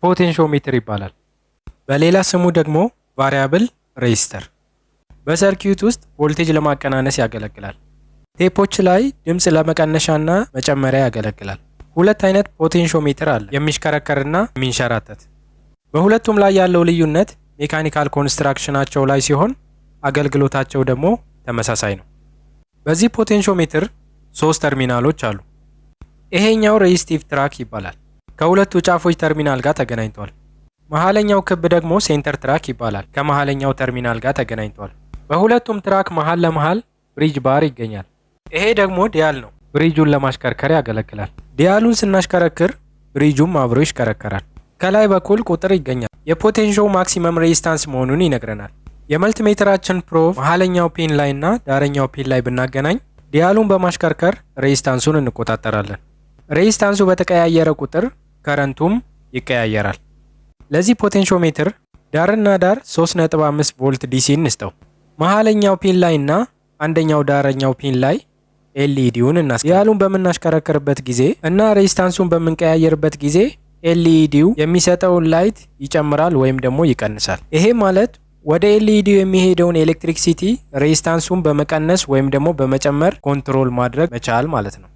ፖቴንሺዮሜትር ይባላል። በሌላ ስሙ ደግሞ ቫሪያብል ሬዚስተር። በሰርኪዩት ውስጥ ቮልቴጅ ለማቀናነስ ያገለግላል። ቴፖች ላይ ድምፅ ለመቀነሻና መጨመሪያ ያገለግላል። ሁለት አይነት ፖቴንሺዮሜትር አለ፣ የሚሽከረከርና የሚንሸራተት። በሁለቱም ላይ ያለው ልዩነት ሜካኒካል ኮንስትራክሽናቸው ላይ ሲሆን አገልግሎታቸው ደግሞ ተመሳሳይ ነው። በዚህ ፖቴንሺዮሜትር 3 ተርሚናሎች አሉ። ይሄኛው ሬዚስቲቭ ትራክ ይባላል። ከሁለቱ ጫፎች ተርሚናል ጋር ተገናኝቷል። መሃለኛው ክብ ደግሞ ሴንተር ትራክ ይባላል። ከመሃለኛው ተርሚናል ጋር ተገናኝቷል። በሁለቱም ትራክ መሃል ለመሃል ብሪጅ ባር ይገኛል። ይሄ ደግሞ ዲያል ነው። ብሪጁን ለማሽከርከር ያገለግላል። ዲያሉን ስናሽከረክር ብሪጁም አብሮ ይሽከረከራል። ከላይ በኩል ቁጥር ይገኛል። የፖቴንሺዮ ማክሲመም ሬዚስታንስ መሆኑን ይነግረናል። የመልቲሜትራችን ፕሮብ መሃለኛው ፒን ላይ እና ዳረኛው ፒን ላይ ብናገናኝ ዲያሉን በማሽከርከር ሬዚስታንሱን እንቆጣጠራለን። ሬዚስታንሱ በተቀያየረ ቁጥር ከረንቱም ይቀያየራል። ለዚህ ፖቴንሺዮሜትር ዳርና ዳር 3.5 ቮልት ዲሲ እንስጠው። መሃለኛው ፒን ላይ እና አንደኛው ዳረኛው ፒን ላይ ኤልኢዲውን ዲያሉን በምናሽከረክርበት ጊዜ እና ሬዚስታንሱን በምንቀያየርበት ጊዜ ኤልኢዲው የሚሰጠውን ላይት ይጨምራል ወይም ደግሞ ይቀንሳል። ይሄ ማለት ወደ ኤልኢዲው የሚሄደውን ኤሌክትሪክሲቲ ሬዚስታንሱን በመቀነስ ወይም ደግሞ በመጨመር ኮንትሮል ማድረግ መቻል ማለት ነው።